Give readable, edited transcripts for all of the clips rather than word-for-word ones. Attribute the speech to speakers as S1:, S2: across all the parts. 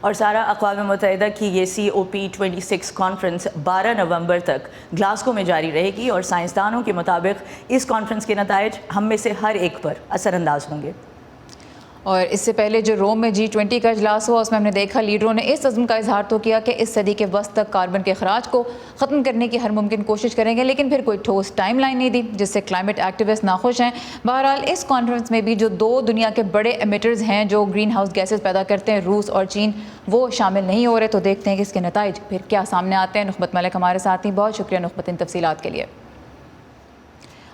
S1: اور سارا اقوام متحدہ کی یہ COP26 کانفرنس 12 نومبر تک گلاسگو میں جاری رہے گی اور سائنسدانوں کے مطابق اس کانفرنس کے نتائج ہم میں سے ہر ایک پر اثر انداز ہوں گے۔
S2: اور اس سے پہلے جو روم میں G20 کا اجلاس ہوا اس میں ہم نے دیکھا لیڈروں نے اس عزم کا اظہار تو کیا کہ اس صدی کے وسط تک کاربن کے اخراج کو ختم کرنے کی ہر ممکن کوشش کریں گے، لیکن پھر کوئی ٹھوس ٹائم لائن نہیں دی، جس سے کلائمیٹ ایکٹیوسٹ ناخوش ہیں۔ بہرحال اس کانفرنس میں بھی جو دو دنیا کے بڑے ایمیٹرز ہیں جو گرین ہاؤس گیسز پیدا کرتے ہیں، روس اور چین، وہ شامل نہیں ہو رہے، تو دیکھتے ہیں کہ اس کے نتائج پھر کیا سامنے آتے ہیں۔ نخبت ملک ہمارے ساتھ ہیں، بہت شکریہ نخبت ان تفصیلات کے لیے۔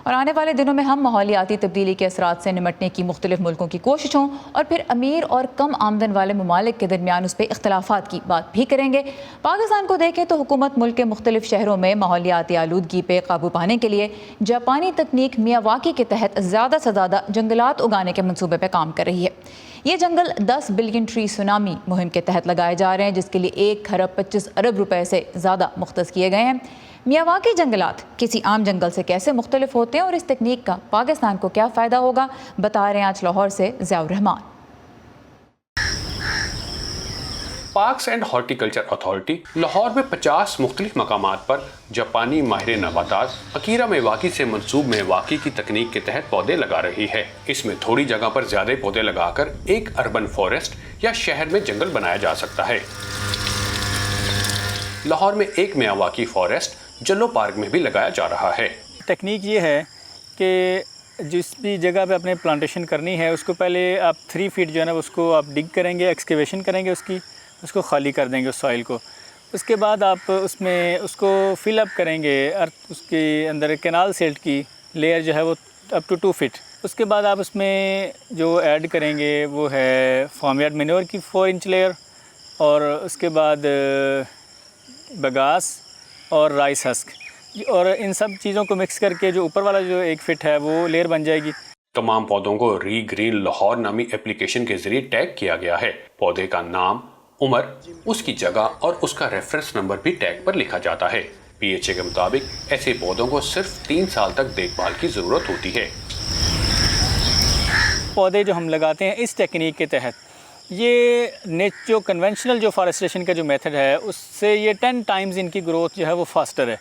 S2: اور آنے والے دنوں میں ہم ماحولیاتی تبدیلی کے اثرات سے نمٹنے کی مختلف ملکوں کی کوششوں اور پھر امیر اور کم آمدن والے ممالک کے درمیان اس پہ اختلافات کی بات بھی کریں گے۔ پاکستان کو دیکھیں تو حکومت ملک کے مختلف شہروں میں ماحولیاتی آلودگی پہ قابو پانے کے لیے جاپانی تکنیک میاواکی کے تحت زیادہ سے زیادہ جنگلات اگانے کے منصوبے پہ کام کر رہی ہے۔ یہ جنگل 10 بلین ٹری سونامی مہم کے تحت لگائے جا رہے ہیں، جس کے لیے 1 ارب 25 ارب روپے سے زیادہ مختص کیے گئے ہیں۔ میاواکی جنگلات کسی عام جنگل سے کیسے مختلف ہوتے ہیں اور اس تکنیک کا پاکستان کو کیا فائدہ ہوگا، بتا رہے ہیں آج لاہور سے Zia ur Rahman.
S3: Parks and Horticulture Authority Lahore میں 50 مختلف مقامات پر جاپانی ماہر نباتات اکیرا میواکی سے منسوب میواکی کی تکنیک کے تحت پودے لگا رہی ہے۔ اس میں تھوڑی جگہ پر زیادہ پودے لگا کر ایک اربن فارسٹ یا شہر میں جنگل بنایا جا سکتا ہے۔ لاہور میں ایک میاواکی فارسٹ جلو پارک میں بھی لگایا جا رہا ہے۔
S4: ٹیکنیک یہ ہے کہ جس بھی جگہ پہ اپنے پلانٹیشن کرنی ہے اس کو پہلے آپ 3 فٹ جو ہے نا اس کو آپ ڈگ کریں گے، ایکسکیویشن کریں گے، اس کو خالی کر دیں گے اس سوائل کو۔ اس کے بعد آپ اس میں اس کو فل اپ کریں گے، اس کے اندر کینال سیلٹ کی لیئر جو ہے وہ اپ ٹو 2 فٹ۔ اس کے بعد آپ اس میں جو ایڈ کریں گے وہ ہے فارم یارڈ مینور کی 4 انچ لیئر، اور اس کے بعد بگاس اور رائس ہسک، اور ان سب چیزوں کو مکس کر کے جو اوپر والا جو 1 فٹ ہے وہ لیئر بن جائے گی۔
S3: تمام پودوں کو ری گرین لاہور نامی اپلیکیشن کے ذریعے ٹیگ کیا گیا ہے۔ پودے کا نام، عمر، اس کی جگہ اور اس کا ریفرنس نمبر بھی ٹیگ پر لکھا جاتا ہے۔ PHA کے مطابق ایسے پودوں کو صرف 3 سال تک دیکھ بھال کی ضرورت ہوتی ہے۔
S4: پودے جو ہم لگاتے ہیں اس ٹیکنیک کے تحت، یہ جو کنونشنل جو فارسٹریشن کا جو میتھڈ ہے اس سے یہ 10 ٹائمز ان کی گروتھ جو ہے وہ فاسٹر ہے۔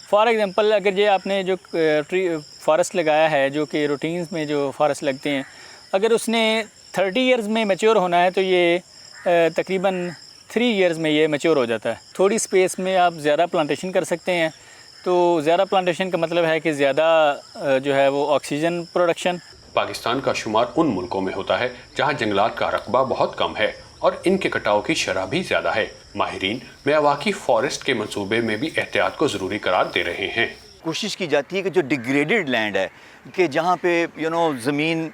S4: فار ایگزامپل اگر یہ آپ نے جو فارسٹ لگایا ہے جو کہ روٹینز میں جو فارسٹ لگتے ہیں، اگر اس نے 30 ایئرز میں میچور ہونا ہے تو یہ تقریباً 3 ایئرز میں یہ میچور ہو جاتا ہے۔ تھوڑی سپیس میں آپ زیادہ پلانٹیشن کر سکتے ہیں، تو زیادہ پلانٹیشن کا مطلب ہے کہ زیادہ جو ہے وہ آکسیجن پروڈکشن۔
S3: پاکستان کا شمار ان ملکوں میں ہوتا ہے جہاں جنگلات کا رقبہ بہت کم ہے اور ان کے کٹاؤ کی شرح بھی زیادہ ہے۔ ماہرین میاواکی فارسٹ کے منصوبے میں بھی احتیاط کو ضروری قرار دے رہے ہیں۔
S5: کوشش کی جاتی ہے کہ جو ڈیگریڈڈ لینڈ ہے، کہ جہاں پہ زمین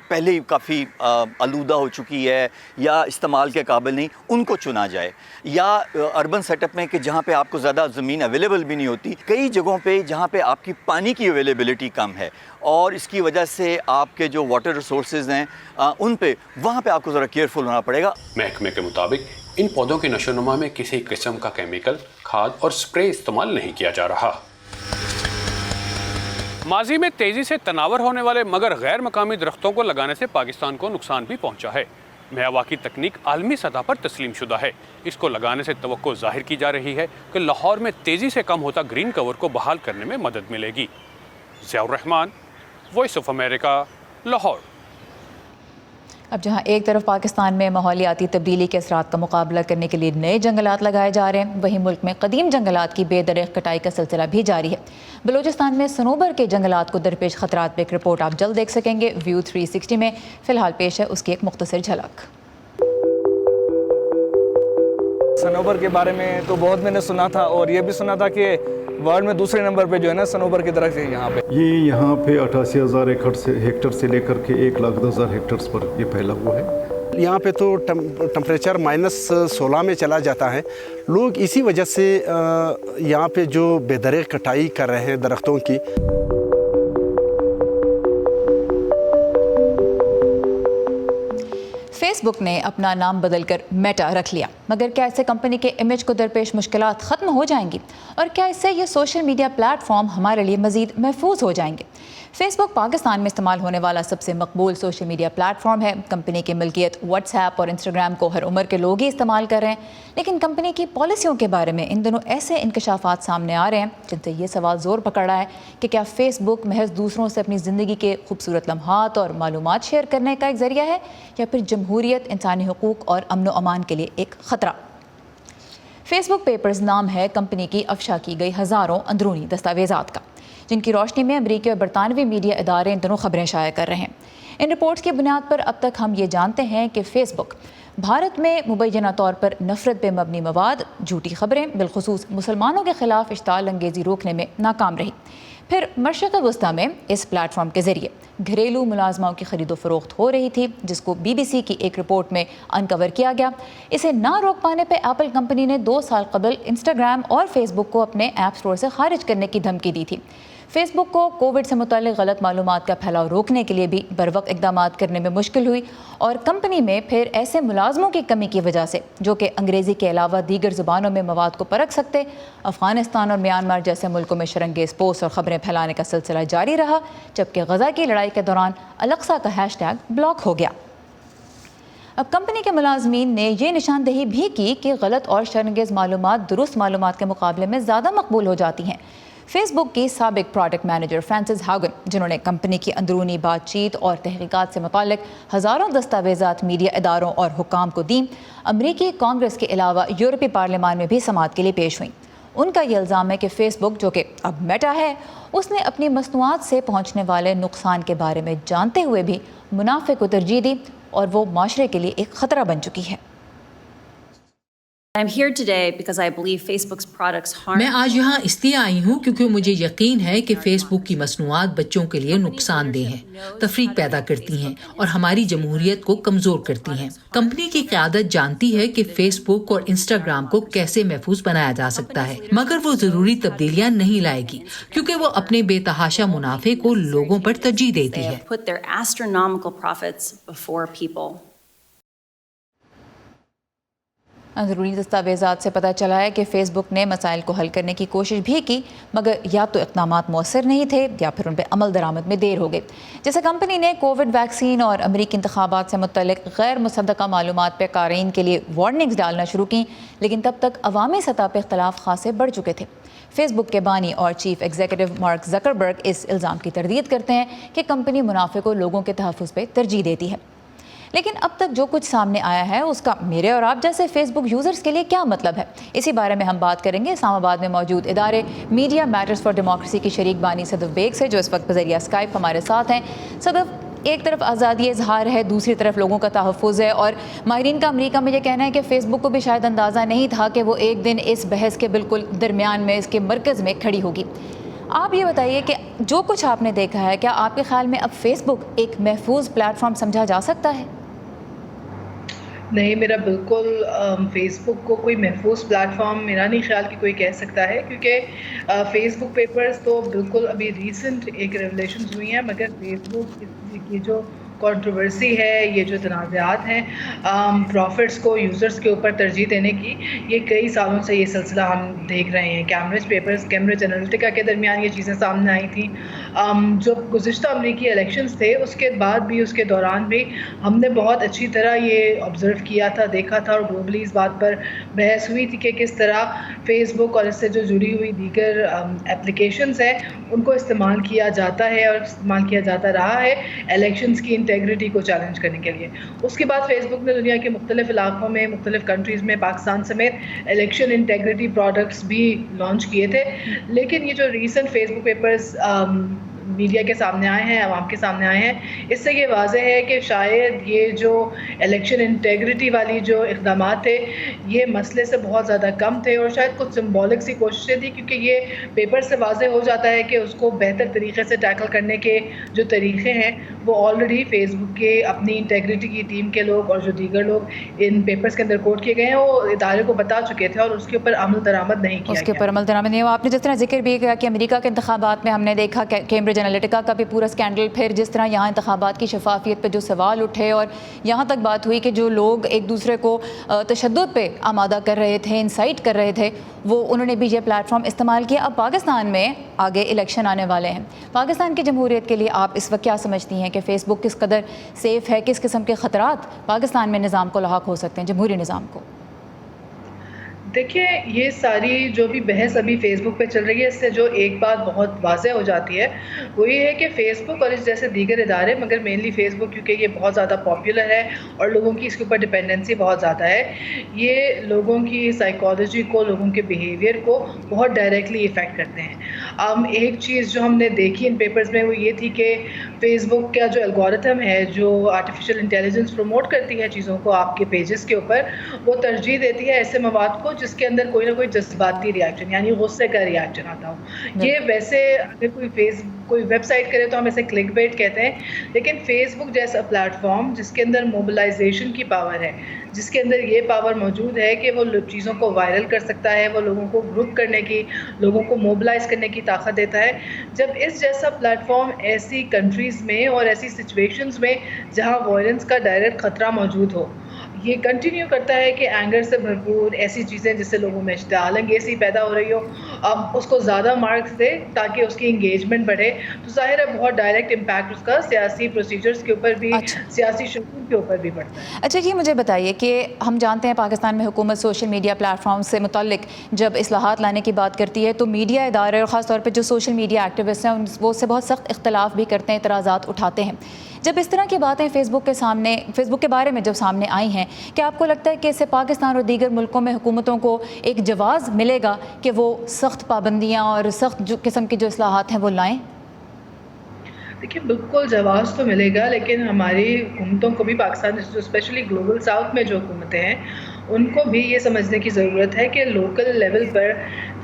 S5: پہلے ہی کافی آلودہ ہو چکی ہے یا استعمال کے قابل نہیں، ان کو چنا جائے، یا اربن سیٹ اپ میں کہ جہاں پہ آپ کو زیادہ زمین اویلیبل بھی نہیں ہوتی، کئی جگہوں پہ جہاں پہ آپ کی پانی کی اویلیبلٹی کم ہے اور اس کی وجہ سے آپ کے جو واٹر ریسورسز ہیں ان پہ وہاں پہ آپ کو ذرا کیئرفل ہونا پڑے گا۔
S3: محکمے کے مطابق ان پودوں کی نشو و نما میں کسی قسم کا کیمیکل، کھاد اور سپرے استعمال نہیں کیا جا رہا۔ ماضی میں تیزی سے تناور ہونے والے مگر غیر مقامی درختوں کو لگانے سے پاکستان کو نقصان بھی پہنچا ہے۔ میاواکی تکنیک عالمی سطح پر تسلیم شدہ ہے۔ اس کو لگانے سے توقع ظاہر کی جا رہی ہے کہ لاہور میں تیزی سے کم ہوتا گرین کور کو بحال کرنے میں مدد ملے گی۔ ضیاء الرحمان، وائس آف امریکہ، لاہور۔
S2: اب جہاں ایک طرف پاکستان میں ماحولیاتی تبدیلی کے اثرات کا مقابلہ کرنے کے لیے نئے جنگلات لگائے جا رہے ہیں، وہیں ملک میں قدیم جنگلات کی بے دریغ کٹائی کا سلسلہ بھی جاری ہے۔ بلوچستان میں صنوبر کے جنگلات کو درپیش خطرات پہ ایک رپورٹ آپ جلد دیکھ سکیں گے ویو 360 میں۔ فی الحال پیش ہے اس کی ایک مختصر جھلک۔
S6: صنوبر کے بارے میں تو بہت میں نے سنا تھا، اور یہ بھی سنا تھا کہ ورلڈ میں دوسرے نمبر پہ جو ہے نا صنوبر کی درخت ہے یہاں پہ۔
S7: یہ یہاں پہ 88,000 ہیکٹر سے لے کر کے 1,10,000 ہیکٹرز پر یہ پھیلا ہوا ہے۔
S8: یہاں پہ تو ٹمپریچر -16 میں چلا جاتا ہے۔ لوگ اسی وجہ سے یہاں پہ جو بے دریغ کٹائی کر رہے ہیں درختوں کی۔
S2: فیس بک نے اپنا نام بدل کر میٹا رکھ لیا، مگر کیا اس سے کمپنی کے امیج کو درپیش مشکلات ختم ہو جائیں گی؟ اور کیا اس سے یہ سوشل میڈیا پلیٹ فارم ہمارے لیے مزید محفوظ ہو جائیں گے؟ فیس بک پاکستان میں استعمال ہونے والا سب سے مقبول سوشل میڈیا پلیٹ فارم ہے۔ کمپنی کی ملکیت واٹس ایپ اور انسٹاگرام کو ہر عمر کے لوگ ہی استعمال کر رہے ہیں، لیکن کمپنی کی پالیسیوں کے بارے میں ان دنوں ایسے انکشافات سامنے آ رہے ہیں جن سے یہ سوال زور پکڑ رہا ہے کہ کیا فیس بک محض دوسروں سے اپنی زندگی کے خوبصورت لمحات اور معلومات شیئر کرنے کا ایک ذریعہ ہے یا پھر جمہوریت، انسانی حقوق اور امن و امان کے لیے ایک خطرہ۔ فیس بک پیپرز نام ہے کمپنی کی افشا کی گئی ہزاروں اندرونی دستاویزات کا، جن کی روشنی میں امریکی اور برطانوی میڈیا ادارے ان دنوں خبریں شائع کر رہے ہیں۔ ان رپورٹس کی بنیاد پر اب تک ہم یہ جانتے ہیں کہ فیس بک بھارت میں مبینہ طور پر نفرت پہ مبنی مواد، جھوٹی خبریں، بالخصوص مسلمانوں کے خلاف اشتعال انگیزی روکنے میں ناکام رہی۔ پھر مشرق وسطیٰ میں اس پلیٹ فارم کے ذریعے گھریلو ملازموں کی خرید و فروخت ہو رہی تھی، جس کو بی بی سی کی ایک رپورٹ میں انکور کیا گیا۔ اسے نہ روک پانے پہ ایپل کمپنی نے 2 سال قبل انسٹاگرام اور فیس بک کو اپنے ایپ سٹور سے خارج کرنے کی دھمکی دی تھی۔ فیس بک کو کووڈ سے متعلق غلط معلومات کا پھیلاؤ روکنے کے لیے بھی بروقت اقدامات کرنے میں مشکل ہوئی، اور کمپنی میں پھر ایسے ملازموں کی کمی کی وجہ سے جو کہ انگریزی کے علاوہ دیگر زبانوں میں مواد کو پرکھ سکتے، افغانستان اور میانمار جیسے ملکوں میں شرنگیز پوسٹ اور خبریں پھیلانے کا سلسلہ جاری رہا، جبکہ غزہ کی لڑائی کے دوران الاقصی کا ہیش ٹیگ بلاک ہو گیا۔ اب کمپنی کے ملازمین نے یہ نشاندہی بھی کی کہ غلط اور شرنگیز معلومات درست معلومات کے مقابلے میں زیادہ مقبول ہو جاتی ہیں۔ فیس بک کی سابق پروڈکٹ مینیجر فرانسس ہاگن، جنہوں نے کمپنی کی اندرونی بات چیت اور تحقیقات سے متعلق ہزاروں دستاویزات میڈیا اداروں اور حکام کو دیں، امریکی کانگریس کے علاوہ یورپی پارلیمان میں بھی سماعت کے لیے پیش ہوئیں۔ ان کا یہ الزام ہے کہ فیس بک، جو کہ اب میٹا ہے، اس نے اپنی مصنوعات سے پہنچنے والے نقصان کے بارے میں جانتے ہوئے بھی منافع کو ترجیح دی، اور وہ معاشرے کے لیے ایک خطرہ بن چکی ہے۔
S9: میں آج یہاں اس لیے آئی ہوں کیونکہ مجھے یقین ہے کہ فیس بک کی مصنوعات بچوں کے لیے نقصان دہ ہیں، تفریق پیدا کرتی ہیں اور ہماری جمہوریت کو کمزور کرتی ہیں۔ کمپنی کی قیادت جانتی ہے کہ فیس بک اور انسٹاگرام کو کیسے محفوظ بنایا جا سکتا ہے، مگر وہ ضروری تبدیلیاں نہیں لائے گی کیونکہ وہ اپنے بے تحاشا منافع کو لوگوں پر ترجیح دیتی ہے۔
S2: اندرونی دستاویزات سے پتہ چلا ہے کہ فیس بک نے مسائل کو حل کرنے کی کوشش بھی کی، مگر یا تو اقدامات مؤثر نہیں تھے یا پھر ان پہ عمل درآمد میں دیر ہو گئی۔ جیسے کمپنی نے کووڈ ویکسین اور امریکی انتخابات سے متعلق غیر مصدقہ معلومات پہ قارئین کے لیے وارننگز ڈالنا شروع کی، لیکن تب تک عوامی سطح پہ اختلاف خاصے بڑھ چکے تھے۔ فیس بک کے بانی اور چیف ایگزیکٹو مارک زکربرگ اس الزام کی تردید کرتے ہیں کہ کمپنی منافع کو لوگوں کے تحفظ پہ ترجیح دیتی ہے، لیکن اب تک جو کچھ سامنے آیا ہے اس کا میرے اور آپ جیسے فیس بک یوزرز کے لیے کیا مطلب ہے؟ اسی بارے میں ہم بات کریں گے اسلام آباد میں موجود ادارے میڈیا میٹرز فار ڈیموکریسی کی شریک بانی صدف بیگ سے، جو اس وقت بذریعہ اسکائپ ہمارے ساتھ ہیں۔ صدف، ایک طرف آزادی اظہار ہے، دوسری طرف لوگوں کا تحفظ ہے، اور ماہرین کا امریکہ میں یہ کہنا ہے کہ فیس بک کو بھی شاید اندازہ نہیں تھا کہ وہ ایک دن اس بحث کے بالکل درمیان میں، اس کے مرکز میں کھڑی ہوگی۔ آپ یہ بتائیے کہ جو کچھ آپ نے دیکھا ہے، کیا آپ کے خیال میں اب فیس بک ایک محفوظ پلیٹ فارم سمجھا جا سکتا ہے؟
S10: نہیں، میرا بالکل فیس بک کو کوئی محفوظ پلیٹ فارم میرا نہیں خیال کہ کوئی کہہ سکتا ہے، کیونکہ فیس بک پیپرز تو بالکل ابھی ریسنٹ ایک ریولیشنز ہوئی ہیں، مگر فیس بک کی جو کنٹروورسی ہے، یہ جو تنازعات ہیں پروفٹس کو یوزرز کے اوپر ترجیح دینے کی، یہ کئی سالوں سے یہ سلسلہ ہم دیکھ رہے ہیں۔ کیمبرج انالیٹیکا کے درمیان یہ چیزیں سامنے آئی تھیں۔ جو گزشتہ امریکی الیکشنز تھے اس کے بعد بھی، اس کے دوران بھی ہم نے بہت اچھی طرح یہ آبزرو کیا تھا، دیکھا تھا، اور گلوبلی اس بات پر بحث ہوئی تھی کہ کس طرح فیس بک اور اس سے جو جڑی ہوئی دیگر اپلیکیشنز ہیں ان کو استعمال کیا جاتا ہے اور استعمال کیا جاتا رہا ہے الیکشنز کی انٹیگریٹی کو چیلنج کرنے کے لیے۔ اس کے بعد فیس بک نے دنیا کے مختلف علاقوں میں، مختلف کنٹریز میں، پاکستان سمیت الیکشن انٹیگریٹی پروڈکٹس بھی لانچ کیے تھے، لیکن یہ جو ریسنٹ فیس بک پیپرز میڈیا کے سامنے آئے ہیں، عوام کے سامنے آئے ہیں، اس سے یہ واضح ہے کہ شاید یہ جو الیکشن انٹیگریٹی والی جو اقدامات تھے یہ مسئلے سے بہت زیادہ کم تھے، اور شاید کچھ سمبولک سی کوششیں تھیں، کیونکہ یہ پیپر سے واضح ہو جاتا ہے کہ اس کو بہتر طریقے سے ٹیکل کرنے کے جو طریقے ہیں وہ آلریڈی فیس بک کے اپنی انٹیگریٹی کی ٹیم کے لوگ اور جو دیگر لوگ ان پیپرز کے اندر کوٹ کیے گئے ہیں وہ ادارے کو بتا چکے تھے، اور اس کے اوپر عمل درآمد نہیں کیا،
S2: اس کے اوپر عمل درآمد نہیں ہوا۔ آپ نے جس طرح ذکر بھی کیا کہ امریکہ کے انتخابات میں ہم نے دیکھا کہ کیمبرج انالیٹیکا کا بھی پورا اسکینڈل، پھر جس طرح یہاں انتخابات کی شفافیت پہ جو سوال اٹھے، اور یہاں تک بات ہوئی کہ جو لوگ ایک دوسرے کو تشدد پہ آمادہ کر رہے تھے، انسائٹ کر رہے تھے، وہ انہوں نے بھی یہ پلیٹ فارم استعمال کیا۔ اب پاکستان میں آگے الیکشن آنے والے ہیں، پاکستان کی جمہوریت کے لیے آپ اس وقت کیا سمجھتی ہیں کہ فیس بک کس قدر سیف ہے، کس قسم کے خطرات پاکستان میں نظام کو لاحق ہو سکتے ہیں، جمہوری نظام کو؟
S10: دیکھیے، یہ ساری جو بھی بحث ابھی فیس بک پہ چل رہی ہے، اس سے جو ایک بات بہت واضح ہو جاتی ہے وہ یہ ہے کہ فیس بک اور اس جیسے دیگر ادارے، مگر مینلی فیس بک کیونکہ یہ بہت زیادہ پاپولر ہے اور لوگوں کی اس کے اوپر ڈپینڈنسی بہت زیادہ ہے، یہ لوگوں کی سائیکالوجی کو، لوگوں کے بیہیویئر کو بہت ڈائریکٹلی افیکٹ کرتے ہیں۔ ایک چیز جو ہم نے دیکھی ان پیپرز میں وہ یہ تھی کہ فیس بک کا جو الگورتھم ہے، جو آرٹیفیشیل انٹیلیجنس پروموٹ کرتی ہے چیزوں کو آپ کے پیجز کے اوپر، وہ ترجیح دیتی ہے ایسے مواد کو جس کے اندر کوئی نہ کوئی جذباتی ریاکشن یعنی غصے کا ریاکشن آتا ہو۔ یہ ویسے اگر کوئی ویب سائٹ کرے تو ہم اسے کلک بیٹ کہتے ہیں، لیکن فیس بک جیسا پلیٹ فارم جس کے اندر موبلائزیشن کی پاور ہے، جس کے اندر یہ پاور موجود ہے کہ وہ چیزوں کو وائرل کر سکتا ہے، وہ لوگوں کو گروپ کرنے کی، لوگوں کو موبلائز کرنے کی طاقت دیتا ہے، جب اس جیسا پلیٹ فارم ایسی کنٹریز میں اور ایسی سچویشنز میں جہاں وائلنس کا ڈائریکٹ خطرہ موجود ہو، یہ کنٹینیو کرتا ہے کہ اینگر سے بھرپور ایسی چیزیں جس سے لوگوں میں اشتعال انگیزی پیدا ہو رہی ہو، اب اس کو زیادہ مارکس دے تاکہ اس کی انگیجمنٹ بڑھے، تو ظاہر ہے بہت ڈائریکٹ امپیکٹ اس کا سیاسی پروسیجرز کے اوپر بھی، سیاسی شعور کے اوپر بھی پڑتا ہے۔
S2: اچھا، یہ مجھے بتائیے کہ ہم جانتے ہیں پاکستان میں حکومت سوشل میڈیا پلیٹ فارم سے متعلق جب اصلاحات لانے کی بات کرتی ہے تو میڈیا ادارے اور خاص طور پہ جو سوشل میڈیا ایکٹیوسٹ ہیں وہ اس سے بہت سخت اختلاف بھی کرتے ہیں، اعتراضات اٹھاتے ہیں۔ جب اس طرح کی باتیں فیس بک کے بارے میں جب سامنے آئی ہیں، کیا آپ کو لگتا ہے کہ اس سے پاکستان اور دیگر ملکوں میں حکومتوں کو ایک جواز ملے گا کہ وہ سخت پابندیاں اور سخت جو قسم کی جو اصلاحات ہیں وہ لائیں؟
S10: دیکھیے، بالکل جواز تو ملے گا، لیکن ہماری حکومتوں کو بھی، پاکستان جو اسپیشلی گلوبل ساؤتھ میں جو حکومتیں ہیں ان کو بھی یہ سمجھنے کی ضرورت ہے کہ لوکل لیول پر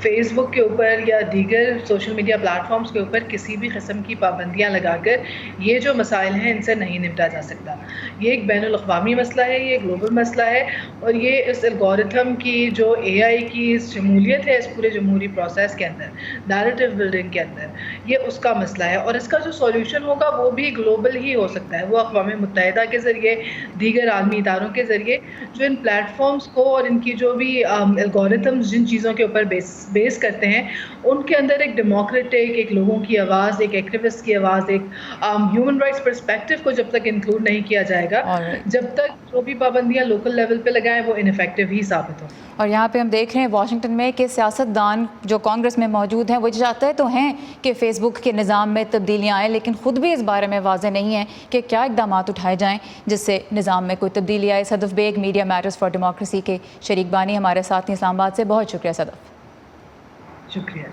S10: فیس بک کے اوپر یا دیگر سوشل میڈیا پلیٹ فارمز کے اوپر کسی بھی قسم کی پابندیاں لگا کر یہ جو مسائل ہیں ان سے نہیں نپٹا جا سکتا۔ یہ ایک بین الاقوامی مسئلہ ہے، یہ گلوبل مسئلہ ہے، اور یہ اس الگورتھم کی جو اے آئی کی شمولیت ہے اس پورے جمہوری پروسیس کے اندر، نیریٹو بلڈنگ کے اندر، یہ اس کا مسئلہ ہے، اور اس کا جو سولوشن ہوگا وہ بھی گلوبل ہی ہو سکتا ہے، وہ اقوام متحدہ کے ذریعے، دیگر عالمی اداروں کے ذریعے جو ان پلیٹ فارمز کو اور ان کی جو بھی الگورتھمز جن چیزوں کے اوپر بیس کرتے ہیں ان کے اندر ایک ڈیموکریٹک، ایک لوگوں کی آواز، ایک ایکٹیوسٹ کی آواز، ایک ہیومن رائٹس پرسپیکٹو کو جب تک انکلوڈ نہیں کیا جائے گا، جب تک جو بھی پابندیاں لوکل لیول پہ لگائیں وہ انفیکٹو ہی ثابت ہوں۔
S2: اور یہاں پہ ہم دیکھ رہے ہیں واشنگٹن میں کہ سیاستدان جو کانگریس میں موجود ہیں وہ چاہتے تو ہیں کہ فیس بک کے نظام میں تبدیلیاں آئیں، لیکن خود بھی اس بارے میں واضح نہیں ہیں کہ کیا اقدامات اٹھائے جائیں جس سے نظام میں کوئی تبدیلی آئے۔ Sadaf Baig, Media Matters for Democracy کے شریک بانی، ہمارے ساتھ اسلام آباد سے، بہت شکریہ صدف۔
S10: شکریہ۔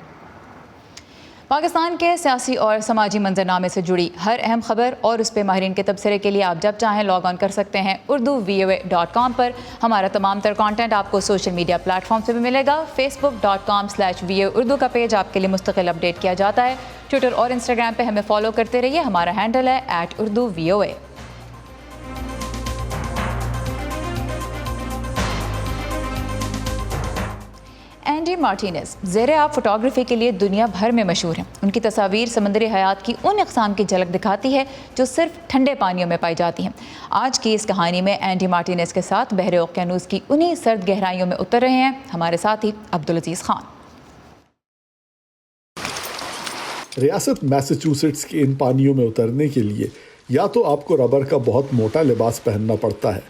S2: پاکستان کے سیاسی اور سماجی منظرنامے سے جڑی ہر اہم خبر اور اس پہ ماہرین کے تبصرے کے لیے آپ جب چاہیں لاگ آن کر سکتے ہیں urduvoa.com پر۔ ہمارا تمام تر کانٹینٹ آپ کو سوشل میڈیا پلیٹ فارم سے بھی ملے گا۔ facebook.com/voa اردو کا پیج آپ کے لیے مستقل اپڈیٹ کیا جاتا ہے۔ ٹویٹر اور انسٹاگرام پہ ہمیں فالو کرتے رہیے، ہمارا ہینڈل ہے @urduvoa۔ اینڈی مارٹینز زیر آب فوٹوگرافی کے لیے دنیا بھر میں مشہور ہیں۔ ان کی تصاویر سمندری حیات کی ان اقسام کی جھلک دکھاتی ہے جو صرف ٹھنڈے پانیوں میں پائی جاتی ہیں۔ آج کی اس کہانی میں اینڈی مارٹینز کے ساتھ بحر اوقیانوس کی انہی سرد گہرائیوں میں اتر رہے ہیں ہمارے ساتھی عبدالعزیز خان۔
S11: ریاست میساچوسیٹس کے ان پانیوں میں اترنے کے لیے یا تو آپ کو ربر کا بہت موٹا لباس پہننا پڑتا ہے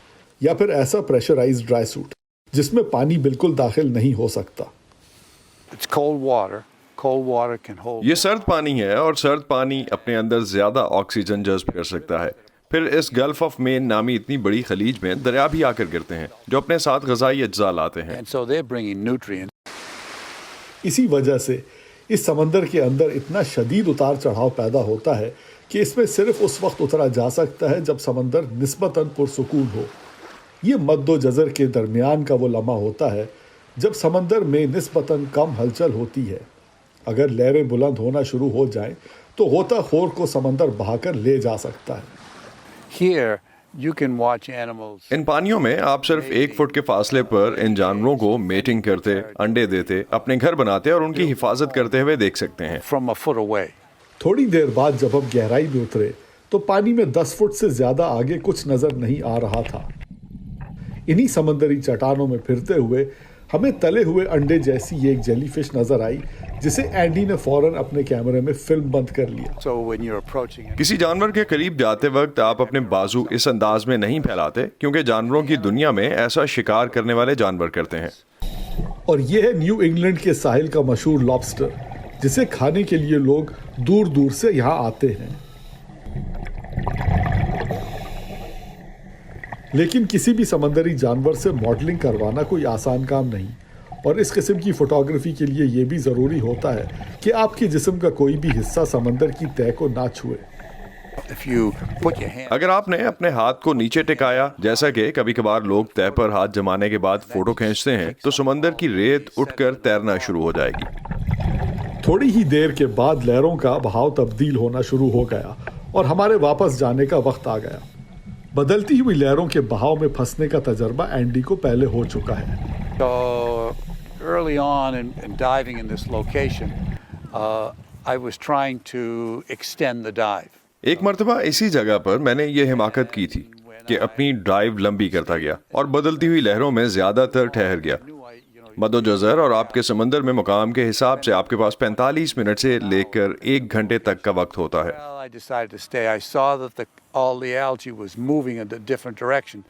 S11: یا پھر ایسا پریشرائزڈ ڈرائی سوٹ جس میں پانی بالکل داخل نہیں ہو سکتا۔
S12: یہ سرد پانی ہے اور سرد پانی اپنے اندر زیادہ آکسیجن جذب کر سکتا ہے۔ پھر اس گلف آف مین نامی اتنی بڑی خلیج میں دریا بھی آ کر گرتے ہیں جو اپنے ساتھ غذائی اجزاء لاتے ہیں۔
S11: اسی وجہ سے اس سمندر کے اندر اتنا شدید اتار چڑھاؤ پیدا ہوتا ہے کہ اس میں صرف اس وقت اترا جا سکتا ہے جب سمندر نسبتاً پرسکون ہو۔ یہ مد و جزر کے درمیان کا وہ لمحہ ہوتا ہے جب سمندر میں نسبتاً کم ہلچل ہوتی ہے۔ اگر لہریں بلند ہونا شروع ہو جائیں تو غوطہ خور کو سمندر بہا کر لے جا سکتا ہے۔
S12: ان پانیوں میں آپ صرف 1 فٹ کے فاصلے پر ان جانوروں کو میٹنگ کرتے، انڈے دیتے، اپنے گھر بناتے اور ان کی حفاظت کرتے ہوئے دیکھ سکتے ہیں۔
S11: تھوڑی دیر بعد جب ہم گہرائی میں اترے تو پانی میں 10 فٹ سے زیادہ آگے کچھ نظر نہیں آ رہا تھا۔ انہی سمندری چٹانوں میں پھرتے ہوئے ہمیں تلے ہوئے انڈے جیسی ایک جیلی فش نظر آئی جسے اینڈی نے فوراً اپنے کیمرے میں فلم بند کر لیا.
S12: کسی جانور کے قریب جاتے وقت آپ اپنے بازو اس انداز میں نہیں پھیلاتے کیونکہ جانوروں کی دنیا میں ایسا شکار کرنے والے جانور کرتے ہیں.
S11: اور یہ ہے نیو انگلینڈ کے ساحل کا مشہور لابسٹر جسے کھانے کے لیے لوگ دور دور سے یہاں آتے ہیں. لیکن کسی بھی سمندری جانور سے ماڈلنگ کروانا کوئی آسان کام نہیں، اور اس قسم کی فوٹوگرافی کے لیے یہ بھی ضروری ہوتا ہے کہ آپ کے جسم کا کوئی بھی حصہ سمندر کی تہہ کو نہ چھوئے.
S12: اگر آپ نے اپنے ہاتھ کو نیچے ٹکایا جیسا کہ کبھی کبھار لوگ تہہ پر ہاتھ جمانے کے بعد فوٹو کھینچتے ہیں تو سمندر کی ریت اٹھ کر تیرنا شروع ہو جائے گی.
S11: تھوڑی ہی دیر کے بعد لہروں کا بہاؤ تبدیل ہونا شروع ہو گیا اور ہمارے واپس جانے کا وقت آ گیا. بدلتی ہوئی لہروں کے بہاؤ میں پھنسنے کا تجربہ اینڈی کو پہلے ہو چکا ہے.
S13: Early on in diving in this location, I was trying to extend the dive.
S12: ایک مرتبہ اسی جگہ پر میں نے یہ حماقت کی تھی کہ اپنی ڈرائیو لمبی کرتا گیا اور بدلتی ہوئی لہروں میں زیادہ تر ٹھہر گیا. مد و جزر اور آپ کے سمندر میں مقام کے حساب سے آپ کے پاس 45 منٹ سے لے کر 1 گھنٹے تک کا وقت ہوتا ہے.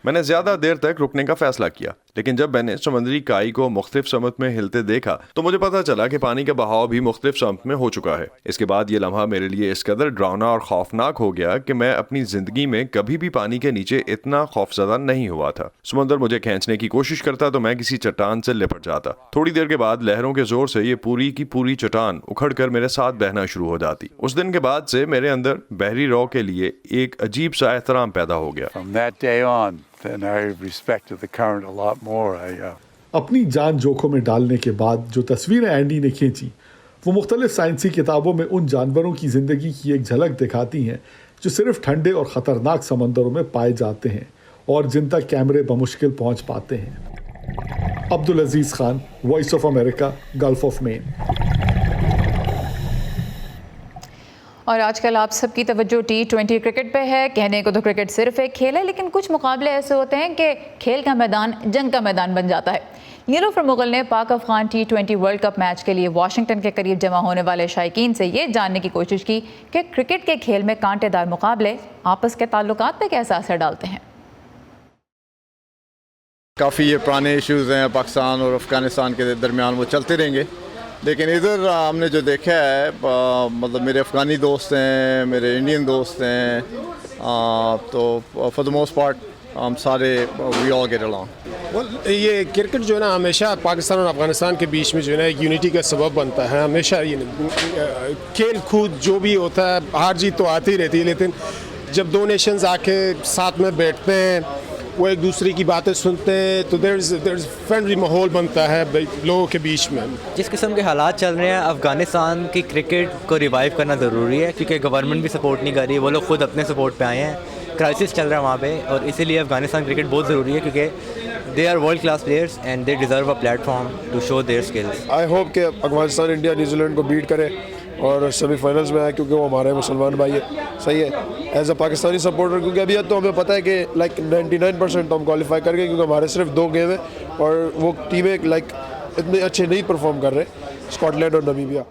S12: میں نے زیادہ دیر تک رکنے کا فیصلہ کیا، لیکن جب میں نے سمندری کائی کو مختلف سمت میں ہلتے دیکھا تو مجھے پتا چلا کہ پانی کا بہاؤ بھی مختلف سمت میں ہو چکا ہے. اس کے بعد یہ لمحہ میرے لیے اس قدر ڈراؤنا اور خوفناک ہو گیا کہ میں اپنی زندگی میں کبھی بھی پانی کے نیچے اتنا خوفزدہ نہیں ہوا تھا. سمندر مجھے کھینچنے کی کوشش کرتا تو میں کسی چٹان سے لپٹ جاتا. تھوڑی دیر کے بعد لہروں کے زور سے یہ پوری کی پوری چٹان اکھڑ کر میرے ساتھ بہنا شروع ہو جاتی. اس دن کے بعد سے میرے اندر بحری رو کے لیے ایک عجیب سا احترام پیدا ہو گیا.
S11: اپنی جان جوکھوں میں ڈالنے کے بعد جو تصویریں اینڈی نے کھینچی وہ مختلف سائنسی کتابوں میں ان جانوروں کی زندگی کی ایک جھلک دکھاتی ہیں جو صرف ٹھنڈے اور خطرناک سمندروں میں پائے جاتے ہیں اور جن تک کیمرے بمشکل پہنچ پاتے ہیں. Abdul Aziz Khan, Voice of America, Gulf of Maine.
S2: اور آج کل آپ سب کی توجہ T20 کرکٹ پہ ہے. کہنے کو تو کرکٹ صرف ایک کھیل ہے، لیکن کچھ مقابلے ایسے ہوتے ہیں کہ کھیل کا میدان جنگ کا میدان بن جاتا ہے. نیلوفر مغل نے Pak Afghan T20 world cup match کے لیے واشنگٹن کے قریب جمع ہونے والے شائقین سے یہ جاننے کی کوشش کی کہ کرکٹ کے کھیل میں کانٹے دار مقابلے آپس کے تعلقات پہ کیسا اثر ڈالتے ہیں.
S14: کافی یہ پرانے ایشوز ہیں پاکستان اور افغانستان کے درمیان، وہ چلتے رہیں گے. لیکن ادھر ہم نے جو دیکھا ہے مطلب میرے افغانی دوست ہیں، میرے انڈین دوست ہیں، تو فار دا موسٹ پارٹ ہم سارے وی آل گیٹ along.
S15: یہ کرکٹ جو ہے نا ہمیشہ پاکستان اور افغانستان کے بیچ میں جو ہے نا ایک یونٹی کا سبب بنتا ہے. ہمیشہ یہ کھیل کود جو بھی ہوتا ہے ہار جیت تو آتی رہتی ہے، لیکن جب دو نیشنز آ کے ساتھ میں بیٹھتے ہیں، وہ ایک دوسرے کی باتیں سنتے ہیں، تو دیر از فرینڈلی ماحول بنتا ہے لوگوں کے بیچ میں.
S16: جس قسم کے حالات چل رہے ہیں افغانستان کی کرکٹ کو ریوائیو کرنا ضروری ہے، کیونکہ گورنمنٹ بھی سپورٹ نہیں کر رہی. وہ لوگ خود اپنے سپورٹ پہ آئے ہیں، کرائسس چل رہا ہے وہاں پہ، اور اسی لیے افغانستان کرکٹ بہت ضروری ہے کیونکہ they are world class players and they deserve a platform to show their skills.
S15: I hope کہ Afghanistan India New Zealand beat کرے اور سیمی فائنلز میں آئے، کیونکہ وہ ہمارے مسلمان بھائی ہیں. صحیح ہے ایز اے پاکستانی سپورٹر، کیونکہ ابھی تو ہمیں پتہ ہے کہ لائک 99% تو ہم کوالیفائی کر گئے، کیونکہ ہمارے صرف 2 گیم ہیں اور وہ ٹیمیں لائک اتنے اچھے نہیں پرفارم کر رہے، اسکاٹ لینڈ اور نمیبیا.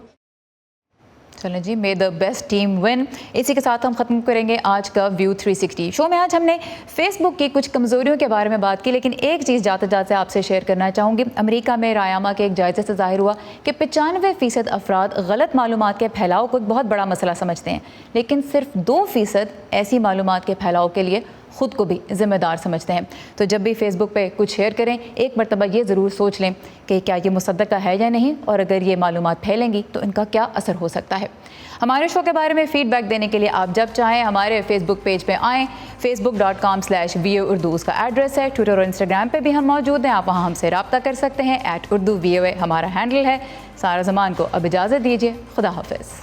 S2: چلیں جی، مے دا بیسٹ ٹیم ون. اسی کے ساتھ ہم ختم کریں گے آج کا ویو 360 شو میں. آج ہم نے فیس بک کی کچھ کمزوریوں کے بارے میں بات کی، لیکن ایک چیز جاتے جاتے آپ سے شیئر کرنا چاہوں گی. امریکہ میں رائے کے ایک جائزے سے ظاہر ہوا کہ 95% افراد غلط معلومات کے پھیلاؤ کو ایک بہت بڑا مسئلہ سمجھتے ہیں، لیکن صرف 2% ایسی معلومات کے پھیلاؤ کے لیے خود کو بھی ذمہ دار سمجھتے ہیں. تو جب بھی فیس بک پہ کچھ شیئر کریں، ایک مرتبہ یہ ضرور سوچ لیں کہ کیا یہ مصدقہ ہے یا نہیں، اور اگر یہ معلومات پھیلیں گی تو ان کا کیا اثر ہو سکتا ہے. ہمارے شو کے بارے میں فیڈ بیک دینے کے لیے آپ جب چاہیں ہمارے فیس بک پیج پہ آئیں. facebook.com/VOA Urdu اس کا ایڈریس ہے. ٹویٹر اور انسٹاگرام پہ بھی ہم موجود ہیں، آپ وہاں ہم سے رابطہ کر سکتے ہیں. @UrduVOA ہمارا ہینڈل ہے. سارا زمان کو اب اجازت دیجیے. خدا حافظ.